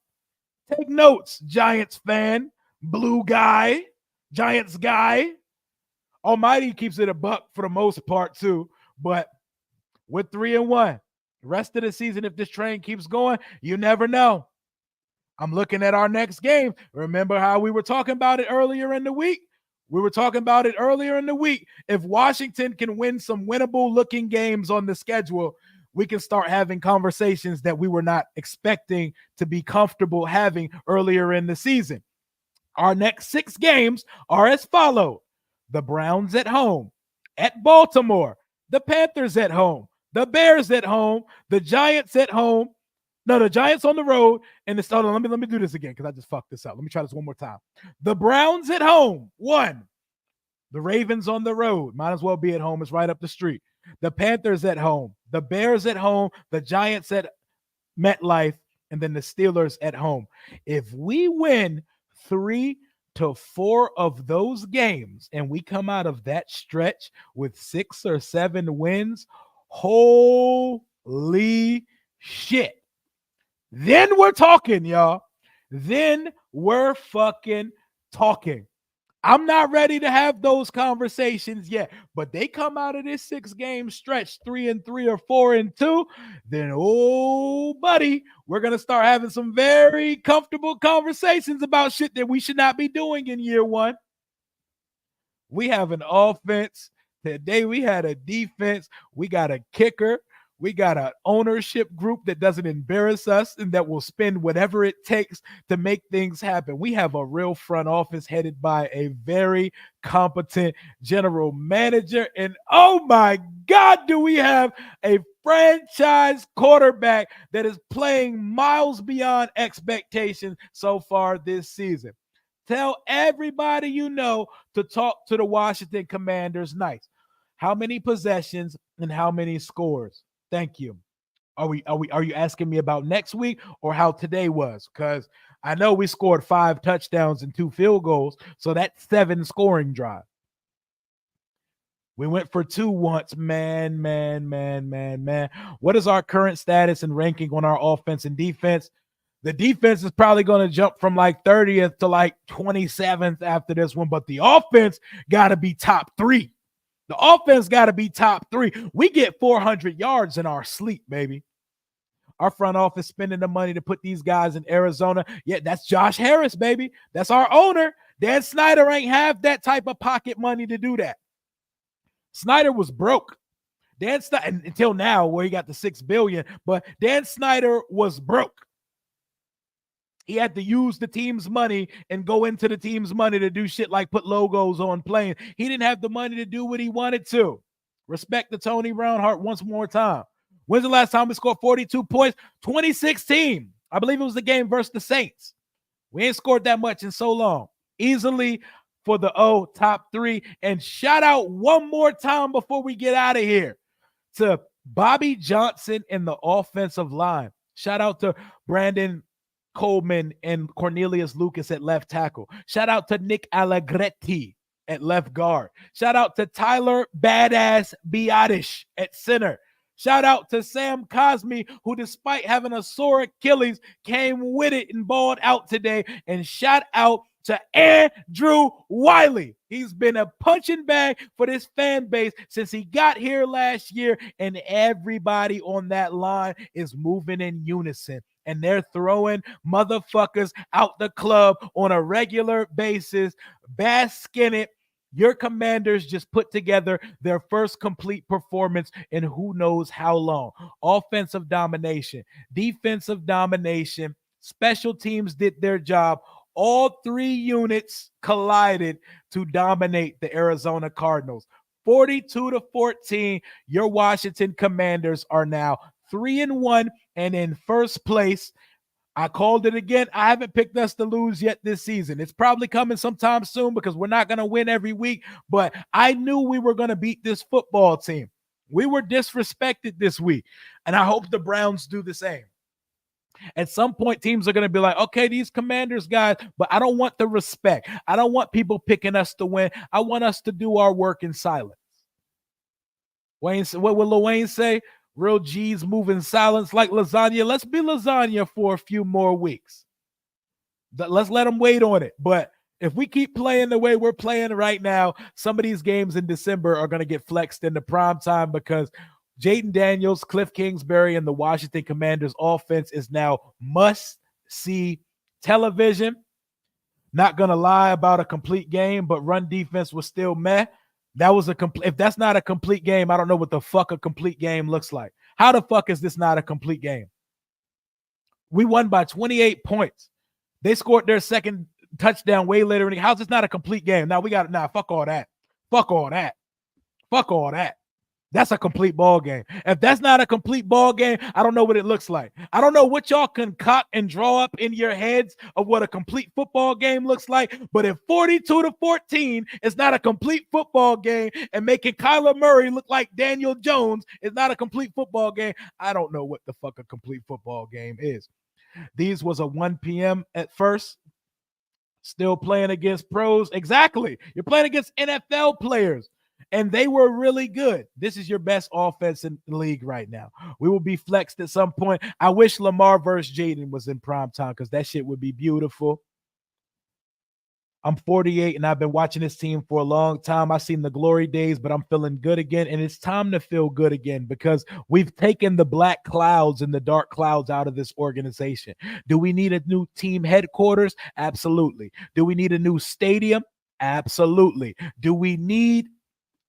Take notes, Giants fan, blue guy, Giants guy. Almighty keeps it a buck for the most part too, but we're 3-1. The rest of the season, if this train keeps going, you never know. I'm looking at our next game. Remember how we were talking about it earlier in the week? If Washington can win some winnable looking games on the schedule, we can start having conversations that we were not expecting to be comfortable having earlier in the season. Our next 6 games are as follows. The Browns at home, at Baltimore, the Panthers at home, the Bears at home, the Giants at home. No, the Giants on the road, and hold on, let me do this again because I just fucked this up. Let me try this one more time. The Browns at home, 1. The Ravens on the road, might as well be at home. It's right up the street. The Panthers at home, the Bears at home, the Giants at MetLife, and then the Steelers at home. If we win 3 to 4 of those games, and we come out of that stretch with 6 or 7 wins, holy shit. Then we're talking, y'all. Then we're fucking talking. I'm not ready to have those conversations yet, but they come out of this 6-game stretch 3-3 or 4-2, then oh buddy, we're gonna start having some very comfortable conversations about shit that we should not be doing in year one. We have an offense. Today we had a defense. We got a kicker. We got an ownership group that doesn't embarrass us and that will spend whatever it takes to make things happen. We have a real front office headed by a very competent general manager. And oh my God, do we have a franchise quarterback that is playing miles beyond expectations so far this season. Tell everybody you know to talk to the Washington Commanders nice. How many possessions and how many scores? Thank you. Are you asking me about next week or how today was? Because I know we scored 5 touchdowns and 2 field goals, so that's 7 scoring drive. We went for 2 once. Man. What is our current status and ranking on our offense and defense? The defense is probably going to jump from like 30th to like 27th after this one, but the offense got to be top 3. The offense got to be top 3. We get 400 yards in our sleep, baby. Our front office spending the money to put these guys in Arizona. Yeah, that's Josh Harris, baby. That's our owner. Dan Snyder ain't have that type of pocket money to do that. Snyder was broke. Dan Snyder, until now, where he got the $6 billion, but Dan Snyder was broke. He had to use the team's money and go into the team's money to do shit like put logos on planes. He didn't have the money to do what he wanted to. Respect the Tony Brown heart once more time. When's the last time we scored 42 points? 2016. I believe it was the game versus the Saints. We ain't scored that much in so long. Easily for the top 3. And shout out one more time before we get out of here to Bobby Johnson in the offensive line. Shout out to Brandon Coleman and Cornelius Lucas at left tackle. Shout out to Nick Allegretti at left guard. Shout out to Tyler Badass Biadish at center. Shout out to Sam Cosme, who despite having a sore Achilles, came with it and balled out today. And shout out to Andrew Wiley. He's been a punching bag for this fan base since he got here last year, and everybody on that line is moving in unison. And they're throwing motherfuckers out the club on a regular basis. Bask in it. Your Commanders just put together their first complete performance in who knows how long. Offensive domination, defensive domination, special teams did their job. All 3 units collided to dominate the Arizona Cardinals. 42-14, your Washington Commanders are now 3-1 and in first place. I called it again. I haven't picked us to lose yet this season. It's probably coming sometime soon because we're not going to win every week, but I knew we were going to beat this football team. We were disrespected this week, and I hope the Browns do the same. At some point, teams are going to be like, okay, these Commanders guys, but I don't want the respect. I don't want people picking us to win. I want us to do our work in silence. Wayne, what will Lil Wayne say? Real G's move in silence like lasagna. Let's be lasagna for a few more weeks. Let's let them wait on it. But if we keep playing the way we're playing right now, some of these games in December are going to get flexed into prime time because Jaden Daniels, Cliff Kingsbury, and the Washington Commanders offense is now must-see television. Not going to lie about a complete game, but run defense was still meh. That was a complete. If that's not a complete game, I don't know what the fuck a complete game looks like. How the fuck is this not a complete game? We won by 28 points. They scored their second touchdown way later. How's this not a complete game? Now we got fuck all that. Fuck all that. Fuck all that. That's a complete ball game. If that's not a complete ball game, I don't know what it looks like. I don't know what y'all concoct and draw up in your heads of what a complete football game looks like. But if 42-14 is not a complete football game and making Kyler Murray look like Daniel Jones is not a complete football game, I don't know what the fuck a complete football game is. These was a 1 p.m. at first. Still playing against pros. Exactly. You're playing against NFL players, and they were really good. This is your best offense in the league right now. We will be flexed at some point. I wish Lamar versus Jaden was in prime time because that shit would be beautiful. I'm 48 and I've been watching this team for a long time. I've seen the glory days, but I'm feeling good again. And it's time to feel good again because we've taken the black clouds and the dark clouds out of this organization. Do we need a new team headquarters? Absolutely. Do we need a new stadium? Absolutely. Do we need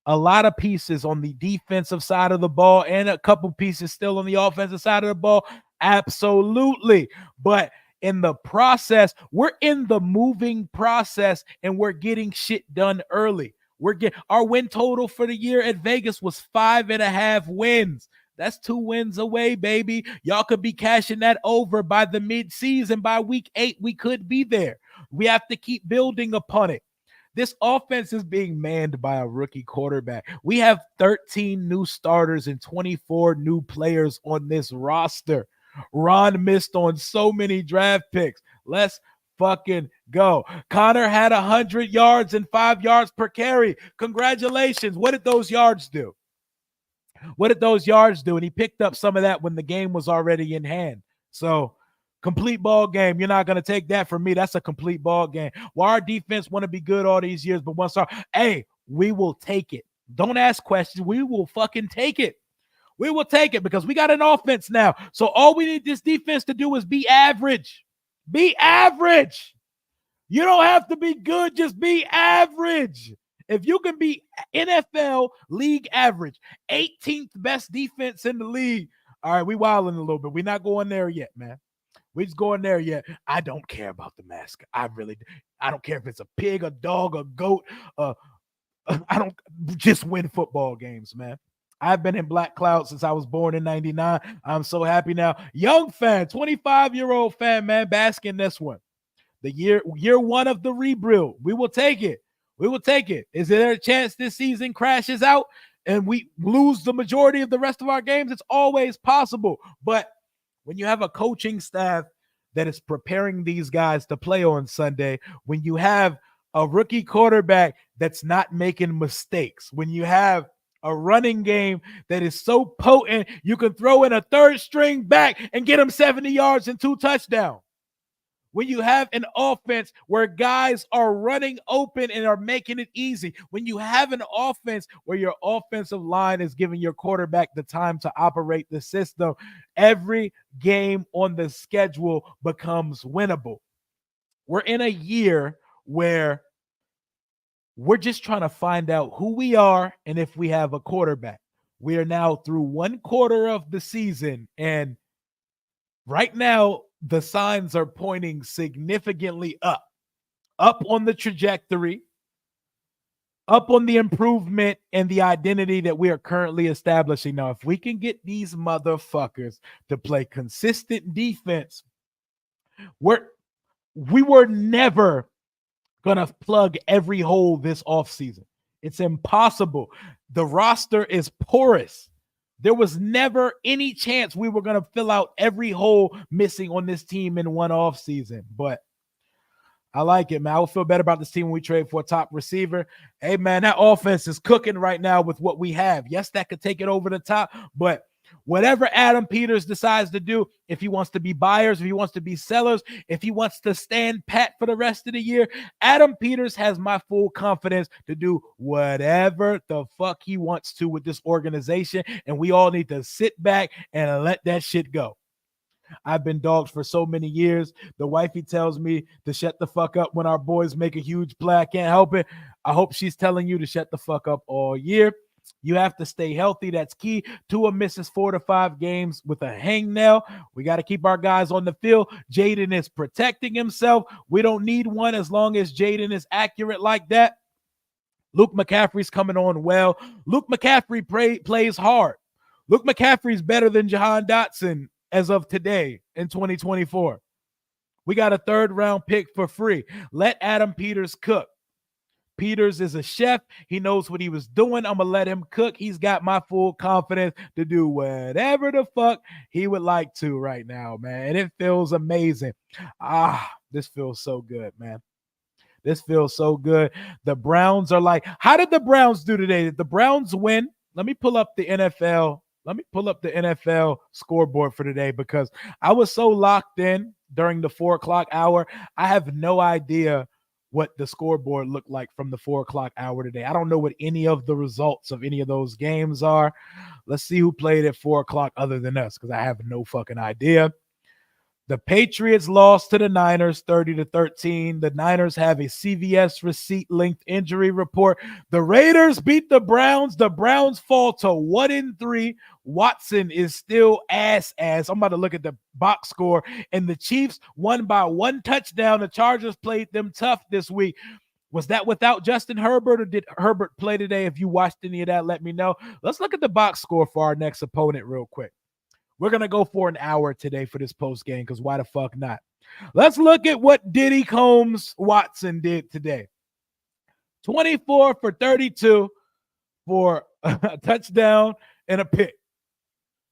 a lot of pieces on the defensive side of the ball and a couple pieces still on the offensive side of the ball? Absolutely. But in the process, we're in the moving process and we're getting shit done early. Our win total for the year at Vegas was 5.5 wins. That's 2 wins away, baby. Y'all could be cashing that over by the mid-season. By week 8, we could be there. We have to keep building upon it. This offense is being manned by a rookie quarterback. We have 13 new starters and 24 new players on this roster. Ron missed on so many draft picks. Let's fucking go. Connor had 100 yards and 5 yards per carry. Congratulations. What did those yards do? And he picked up some of that when the game was already in hand. So complete ball game. You're not going to take that from me. That's a complete ball game. Well, our defense want to be good all these years, but once hey, we will take it. Don't ask questions. We will fucking take it. We will take it because we got an offense now. So all we need this defense to do is be average. Be average. You don't have to be good. Just be average. If you can be NFL league average, 18th best defense in the league. All right, we wilding a little bit. We're not going there yet, man. We're just going there yet. I don't care about the mascot. I don't care if it's a pig, a dog, a goat. I don't just win football games, man. I've been in Black Cloud since I was born in 99. I'm so happy now. Young fan, 25-year-old fan, man, bask in this one. The year 1 of the rebuild. We will take it. We will take it. Is there a chance this season crashes out and we lose the majority of the rest of our games? It's always possible. But when you have a coaching staff that is preparing these guys to play on Sunday, when you have a rookie quarterback that's not making mistakes, when you have a running game that is so potent, you can throw in a third string back and get him 70 yards and 2 touchdowns. When you have an offense where guys are running open and are making it easy, when you have an offense where your offensive line is giving your quarterback the time to operate the system, every game on the schedule becomes winnable. We're in a year where we're just trying to find out who we are and if we have a quarterback. We are now through 1 quarter of the season, and right now, the signs are pointing significantly up on the trajectory, up on the improvement and the identity that we are currently establishing. Now, if we can get these motherfuckers to play consistent defense, we were never going to plug every hole this offseason. It's impossible. The roster is porous. There was never any chance we were going to fill out every hole missing on this team in one offseason. But I like it, man. I will feel better about this team when we trade for a top receiver. Hey, man, that offense is cooking right now with what we have. Yes, that could take it over the top, but whatever Adam Peters decides to do, if he wants to be buyers, if he wants to be sellers, if he wants to stand pat for the rest of the year, Adam Peters has my full confidence to do whatever the fuck he wants to with this organization, and we all need to sit back and let that shit go. I've been dogged for so many years. The wifey tells me to shut the fuck up when our boys make a huge play. I can't help it. I hope she's telling you to shut the fuck up all year. You have to stay healthy. That's key. Tua misses 4 to 5 games with a hangnail. We got to keep our guys on the field. Jaden is protecting himself. We don't need one as long as Jaden is accurate like that. Luke McCaffrey's coming on well. Luke McCaffrey plays hard. Luke McCaffrey's better than Jahan Dotson as of today in 2024. We got a 3rd-round pick for free. Let Adam Peters cook. Peters is a chef. He knows what he was doing. I'm going to let him cook. He's got my full confidence to do whatever the fuck he would like to right now, man. And it feels amazing. This feels so good, man. This feels so good. The Browns are like, how did the Browns do today? Did the Browns win? Let me pull up the NFL. Let me pull up the NFL scoreboard for today because I was so locked in during the 4 o'clock hour. I have no idea what the scoreboard looked like from the 4 o'clock hour today. I don't know what any of the results of any of those games are. Let's see who played at 4 o'clock other than us because I have no fucking idea. The Patriots lost to the Niners 30-13. The Niners have a CVS receipt-linked injury report. The Raiders beat the Browns. The Browns fall to 1-3. Watson is still ass. I'm about to look at the box score. And the Chiefs won by 1 touchdown. The Chargers played them tough this week. Was that without Justin Herbert, or did Herbert play today? If you watched any of that, let me know. Let's look at the box score for our next opponent real quick. We're going to go for an hour today for this post game because why the fuck not? Let's look at what Diddy Combs Watson did today. 24 for 32 for a touchdown and a pick.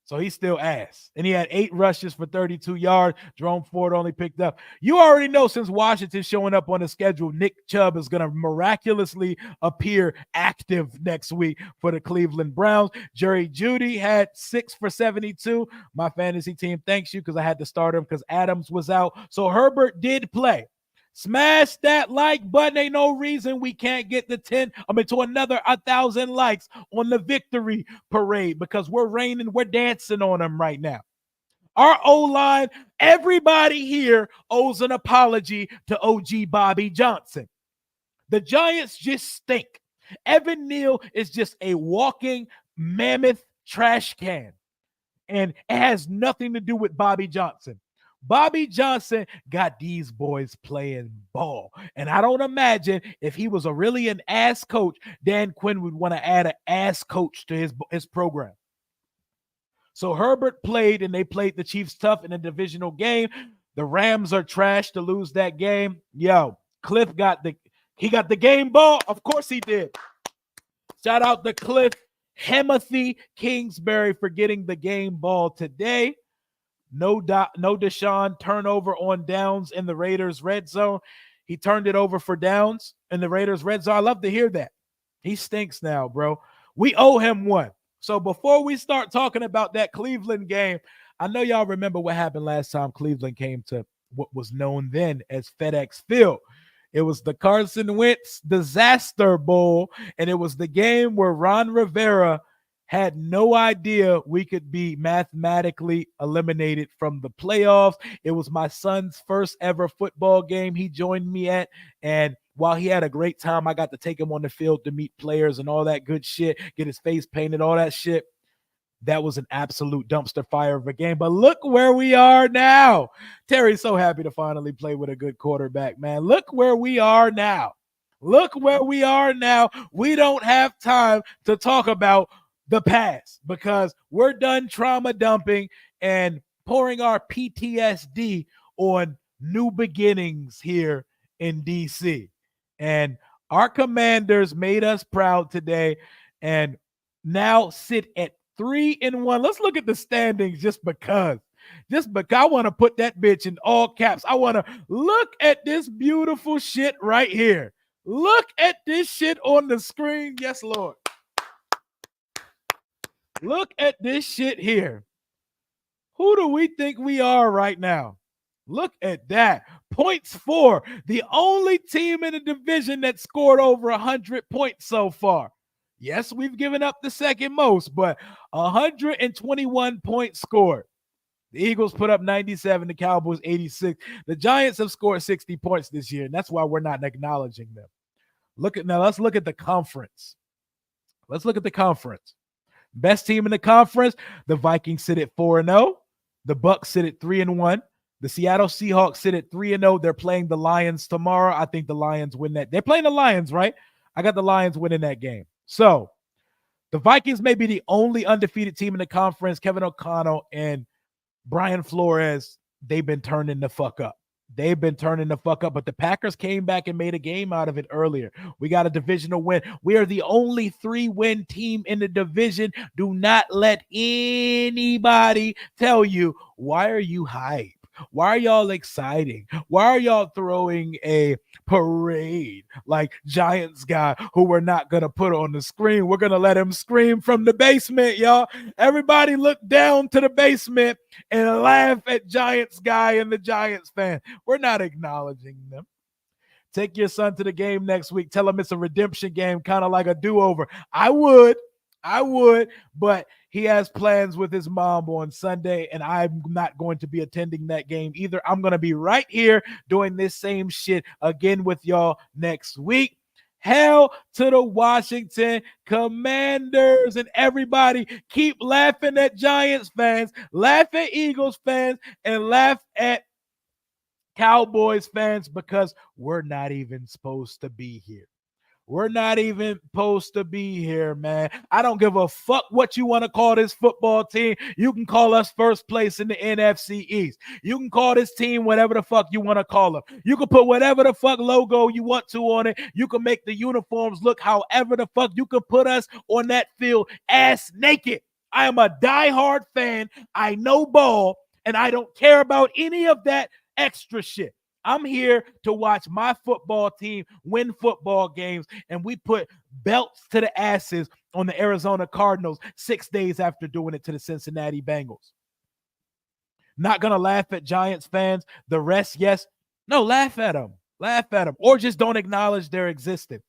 So he's still ass. And he had 8 rushes for 32 yards. Jerome Ford only picked up. You already know since Washington's showing up on the schedule, Nick Chubb is going to miraculously appear active next week for the Cleveland Browns. Jerry Jeudy had 6 for 72. My fantasy team thanks you because I had to start him because Adams was out. So Herbert did play. Smash that like button. Ain't no reason we can't get to another 1,000 likes on the victory parade because we're dancing on them right now. Our O-line, everybody here owes an apology to OG Bobby Johnson. The Giants just stink. Evan Neal is just a walking mammoth trash can. And it has nothing to do with Bobby Johnson. Bobby Johnson got these boys playing ball. And I don't imagine if he was really an ass coach, Dan Quinn would want to add an ass coach to his program. So Herbert played, and they played the Chiefs tough in a divisional game. The Rams are trash to lose that game. Yo, Cliff got the game ball. Of course he did. Shout out to Cliff Hemothy Kingsbury for getting the game ball today. No Deshaun turnover on downs in the Raiders red zone. He turned it over for downs in the Raiders red zone. I love to hear that. He stinks now, bro. We owe him one. So before we start talking about that Cleveland game, I know y'all remember what happened last time Cleveland came to what was known then as FedEx Field. It was the Carson Wentz Disaster Bowl, and it was the game where Ron Rivera had no idea we could be mathematically eliminated from the playoffs. It was my son's first ever football game he joined me at, and while he had a great time, I got to take him on the field to meet players and all that good shit, get his face painted, all that shit. That was an absolute dumpster fire of a game. But look where we are now. Terry's so happy to finally play with a good quarterback, man. Look where we are now. Look where we are now. We don't have time to talk about the past because we're done trauma dumping and pouring our PTSD on new beginnings here in DC. And our Commanders made us proud today and now sit at 3-1. Let's look at the standings just because I want to put that bitch in all caps. I want to look at this beautiful shit right here. Look at this shit on the screen. Yes, Lord. Look at this shit here. Who do we think we are right now? Look at that. Points for the only team in the division that scored over 100 points so far. Yes, we've given up the second most, but 121 points scored. The Eagles put up 97, the Cowboys 86. The Giants have scored 60 points this year, and that's why we're not acknowledging them. Let's look at the conference. Let's look at the conference. Best team in the conference, the Vikings sit at 4-0. The Bucs sit at 3-1. The Seattle Seahawks sit at 3-0. They're playing the Lions tomorrow. I think the Lions win that. They're playing the Lions, right? I got the Lions winning that game. So the Vikings may be the only undefeated team in the conference. Kevin O'Connell and Brian Flores, they've been turning the fuck up. But the Packers came back and made a game out of it earlier. We got a divisional win. We are the only 3-win team in the division. Do not let anybody tell you, why are you hype? Why are y'all exciting? Why are y'all throwing a parade like Giants guy who we're not going to put on the screen? We're going to let him scream from the basement, y'all. Everybody look down to the basement and laugh at Giants guy and the Giants fan. We're not acknowledging them. Take your son to the game next week. Tell him it's a redemption game, kind of like a do-over. I would, but he has plans with his mom on Sunday, and I'm not going to be attending that game either. I'm going to be right here doing this same shit again with y'all next week. Hell to the Washington Commanders, and everybody keep laughing at Giants fans, laugh at Eagles fans, and laugh at Cowboys fans because we're not even supposed to be here. We're not even supposed to be here, man. I don't give a fuck what you want to call this football team. You can call us first place in the NFC East. You can call this team whatever the fuck you want to call them. You can put whatever the fuck logo you want to on it. You can make the uniforms look however the fuck. You can put us on that field ass naked. I am a diehard fan. I know ball, and I don't care about any of that extra shit. I'm here to watch my football team win football games, and we put belts to the asses on the Arizona Cardinals 6 days after doing it to the Cincinnati Bengals. Not going to laugh at Giants fans. The rest, yes. No, laugh at them. Laugh at them. Or just don't acknowledge their existence.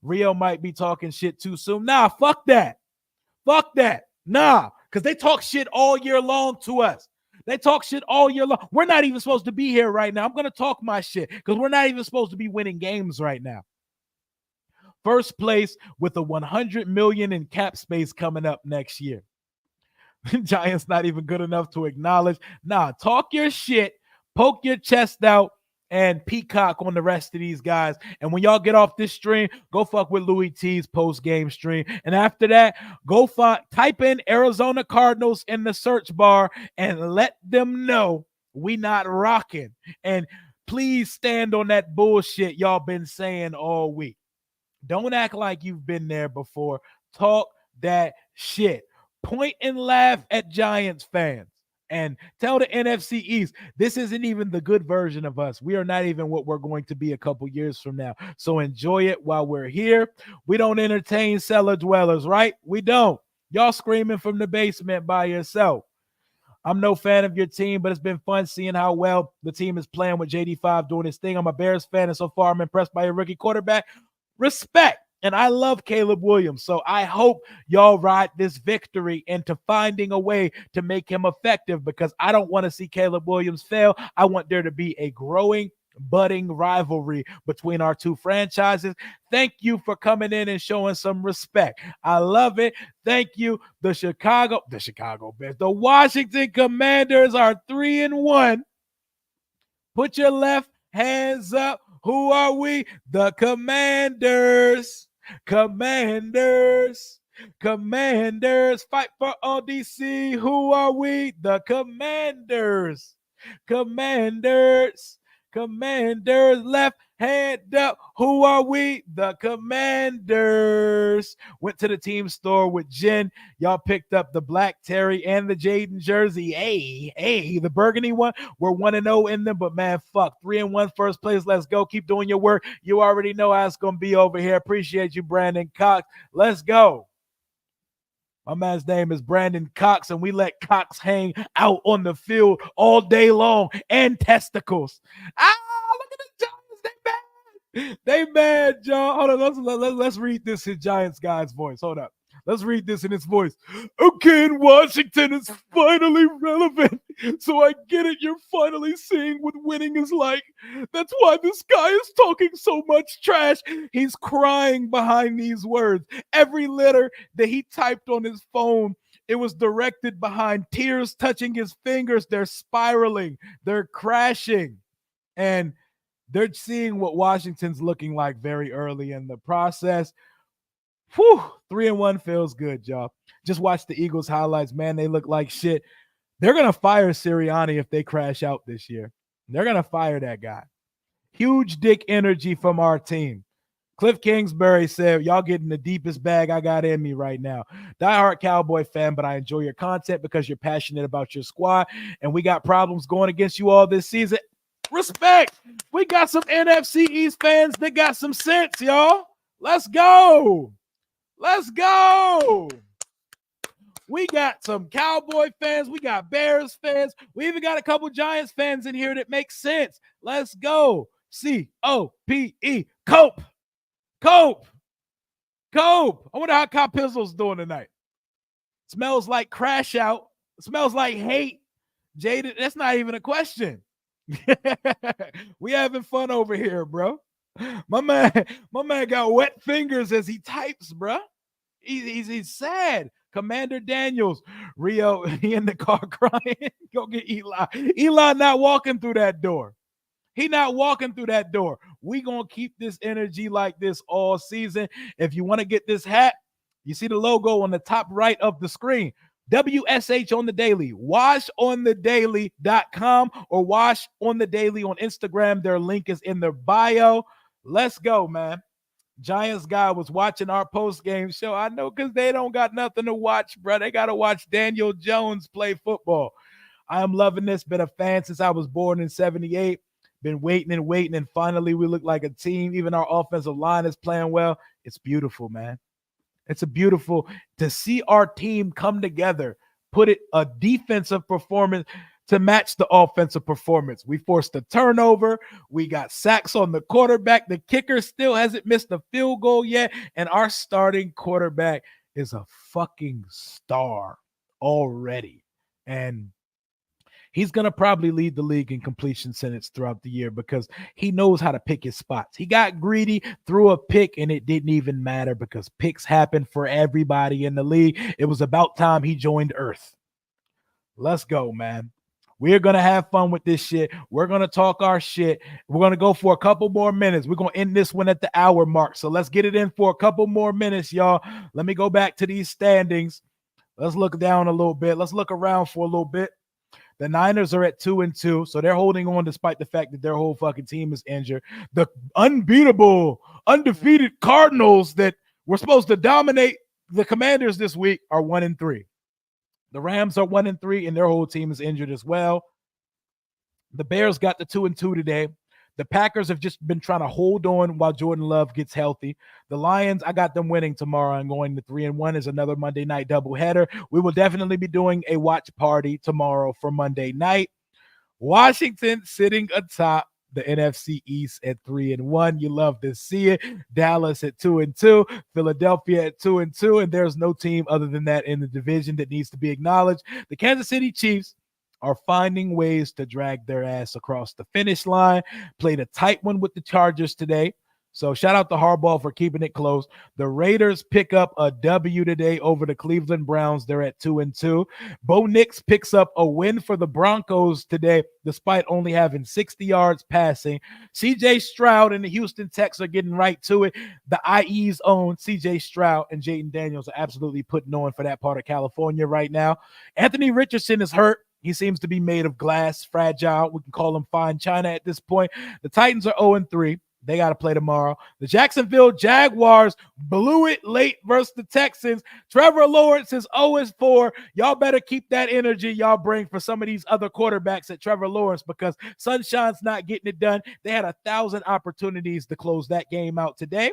Rio might be talking shit too soon. Nah, fuck that. Fuck that. Nah, because they talk shit all year long to us. They talk shit all year long. We're not even supposed to be here right now. I'm going to talk my shit because we're not even supposed to be winning games right now. First place with a $100 million in cap space coming up next year. Giants not even good enough to acknowledge. Nah, talk your shit, poke your chest out, and peacock on the rest of these guys. And when y'all get off this stream, go fuck with Louis T's post-game stream. And after that, go type in Arizona Cardinals in the search bar and let them know we not rocking. And please stand on that bullshit y'all been saying all week. Don't act like you've been there before. Talk that shit. Point and laugh at Giants fans. And tell the NFC East, this isn't even the good version of us. We are not even what we're going to be a couple years from now. So enjoy it while we're here. We don't entertain cellar dwellers, right? We don't. Y'all screaming from the basement by yourself. I'm no fan of your team, but it's been fun seeing how well the team is playing with JD5 doing his thing. I'm a Bears fan, and so far I'm impressed by your rookie quarterback. Respect. And I love Caleb Williams. So I hope y'all ride this victory into finding a way to make him effective because I don't want to see Caleb Williams fail. I want there to be a growing, budding rivalry between our two franchises. Thank you for coming in and showing some respect. I love it. Thank you. The Chicago Bears, the Washington Commanders are 3-1. Put your left hands up. Who are we? The Commanders. Commanders. Fight for all DC. Who are we? The Commanders. Commanders. Left hand up. Who are we? The Commanders. Went to the team store with Jen. Y'all picked up the black Terry and the Jaden jersey. Hey, the burgundy one. We're 1-0 in them, but man, fuck. 3-1 first place. Let's go. Keep doing your work. You already know how it's going to be over here. Appreciate you, Brandon Cox. Let's go. My man's name is Brandon Cox, and we let Cox hang out on the field all day long and testicles. Look at the Giants. They mad, y'all. Hold on. Let's read this in Giants guy's voice. Hold up. Let's read this in his voice. Okay, Washington is finally relevant. So I get it. You're finally seeing what winning is like. That's why this guy is talking so much trash. He's crying behind these words. Every letter that he typed on his phone, it was directed behind tears touching his fingers. They're spiraling. They're crashing. And they're seeing what Washington's looking like very early in the process. Whew, 3-1 feels good, y'all. Just watch the Eagles highlights. Man, they look like shit. They're going to fire Sirianni if they crash out this year. They're going to fire that guy. Huge dick energy from our team. Cliff Kingsbury said, y'all getting the deepest bag I got in me right now. Diehard Cowboy fan, but I enjoy your content because you're passionate about your squad, and we got problems going against you all this season. Respect. We got some NFC East fans that got some sense, y'all. Let's go. Let's go. We got some Cowboy fans. We got Bears fans. We even got a couple Giants fans in here that make sense. Let's go. C-O-P-E. Cope. Cope. Cope. I wonder how Cop Pizzle's doing tonight. Smells like crash out. Smells like hate. Jaded. That's not even a question. We having fun over here, bro. My man got wet fingers as he types, bro. He's sad. Commander Daniels, Rio, he in the car crying. Go get Eli. Eli not walking through that door. He not walking through that door. We gonna keep this energy like this all season. If you want to get this hat, you see the logo on the top right of the screen. WSH on the daily, washonthedaily.com or wash on the daily on Instagram. Their link is in their bio. Let's go, man. Giants guy was watching our post-game show. I know because they don't got nothing to watch, bro. They got to watch Daniel Jones play football. I am loving this. Been a fan since I was born in 78. Been waiting, and finally we look like a team. Even our offensive line is playing well. It's beautiful, man. It's a beautiful to see our team come together, put it a defensive performance to match the offensive performance. We forced a turnover. We got sacks on the quarterback. The kicker still hasn't missed a field goal yet. And our starting quarterback is a fucking star already. And he's going to probably lead the league in completion sentence throughout the year because he knows how to pick his spots. He got greedy, threw a pick, and it didn't even matter because picks happen for everybody in the league. It was about time he joined Earth. Let's go, man. We're going to have fun with this shit. We're going to talk our shit. We're going to go for a couple more minutes. We're going to end this one at the hour mark. So let's get it in for a couple more minutes, y'all. Let me go back to these standings. Let's look down a little bit. Let's look around for a little bit. The Niners are at 2-2, so they're holding on despite the fact that their whole fucking team is injured. The unbeatable, undefeated Cardinals that were supposed to dominate the Commanders this week are 1-3. The Rams are 1-3, and their whole team is injured as well. The Bears got the 2-2 today. The Packers have just been trying to hold on while Jordan Love gets healthy. The Lions, I got them winning tomorrow and going to 3-1 is another Monday night doubleheader. We will definitely be doing a watch party tomorrow for Monday night. Washington sitting atop the NFC East at 3-1. You love to see it. Dallas at 2-2. Philadelphia at 2-2. And there's no team other than that in the division that needs to be acknowledged. The Kansas City Chiefs are finding ways to drag their ass across the finish line. Played a tight one with the Chargers today. So shout out to Harbaugh for keeping it close. The Raiders pick up a W today over the Cleveland Browns. They're at 2-2. Bo Nix picks up a win for the Broncos today, despite only having 60 yards passing. CJ Stroud and the Houston Texans are getting right to it. The IE's own CJ Stroud and Jaden Daniels are absolutely putting on for that part of California right now. Anthony Richardson is hurt. He seems to be made of glass, fragile. We can call him fine china at this point. The Titans are 0-3. They got to play tomorrow. The Jacksonville Jaguars blew it late versus the Texans. Trevor Lawrence is 0-4. Y'all better keep that energy y'all bring for some of these other quarterbacks at Trevor Lawrence because Sunshine's not getting it done. They had 1,000 opportunities to close that game out today.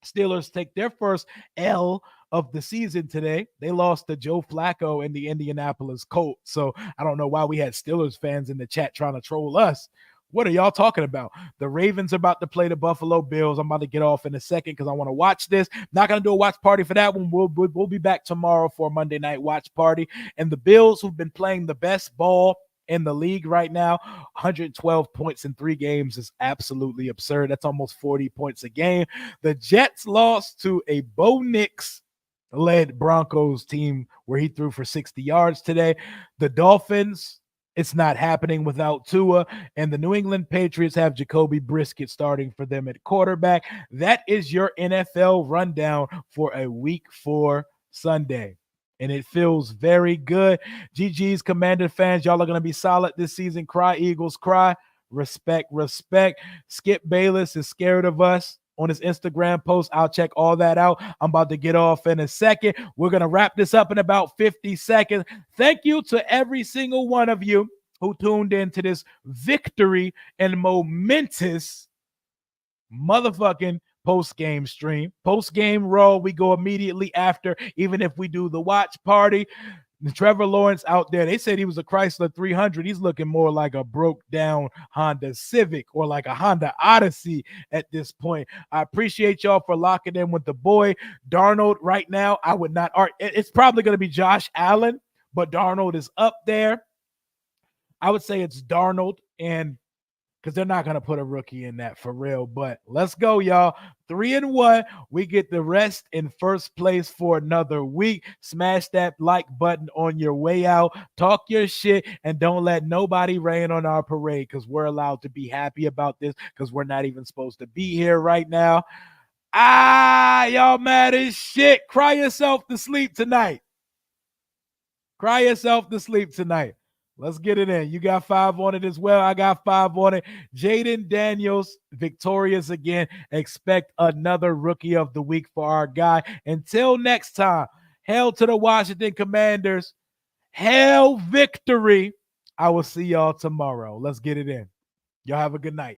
Steelers take their first L of the season today. They lost to Joe Flacco and the Indianapolis Colts. So I don't know why we had Steelers fans in the chat trying to troll us. What are y'all talking about? The Ravens are about to play the Buffalo Bills. I'm about to get off in a second because I want to watch this. Not going to do a watch party for that one. We'll be back tomorrow for a Monday night watch party. And the Bills, who've been playing the best ball in the league right now, 112 points in 3 games is absolutely absurd. That's almost 40 points a game. The Jets lost to a Bo Nix-led Broncos team where he threw for 60 yards today. The Dolphins, it's not happening without Tua, and the New England Patriots have Jacoby Brissett starting for them at quarterback. That is your NFL rundown for a week 4 Sunday. And it feels very good. GG's Commander fans, y'all are going to be solid this season. Cry, Eagles, cry. Respect, respect. Skip Bayless is scared of us. on his Instagram post. I'll check all that out. I'm about to get off in a second. We're going to wrap this up in about 50 seconds. Thank you to every single one of you who tuned in to this victory and momentous motherfucking post-game stream. Post-game Raw, we go immediately after, even if we do the watch party. Trevor Lawrence out there, they said he was a Chrysler 300. He's looking more like a broke down Honda Civic or like a Honda Odyssey at this point. I appreciate y'all for locking in with the boy. Darnold right now, I would not argue. It's probably going to be Josh Allen, but Darnold is up there. I would say it's Darnold, and because they're not going to put a rookie in that for real. But let's go, y'all. 3-1. We get the rest in first place for another week. Smash that like button on your way out. Talk your shit, and don't let nobody rain on our parade, because we're allowed to be happy about this, because we're not even supposed to be here right now. Y'all mad as shit. Cry yourself to sleep tonight. Cry yourself to sleep tonight. Let's get it in. You got 5 on it as well. I got 5 on it. Jaden Daniels, victorious again. Expect another rookie of the week for our guy. Until next time, hail to the Washington Commanders. Hail victory. I will see y'all tomorrow. Let's get it in. Y'all have a good night.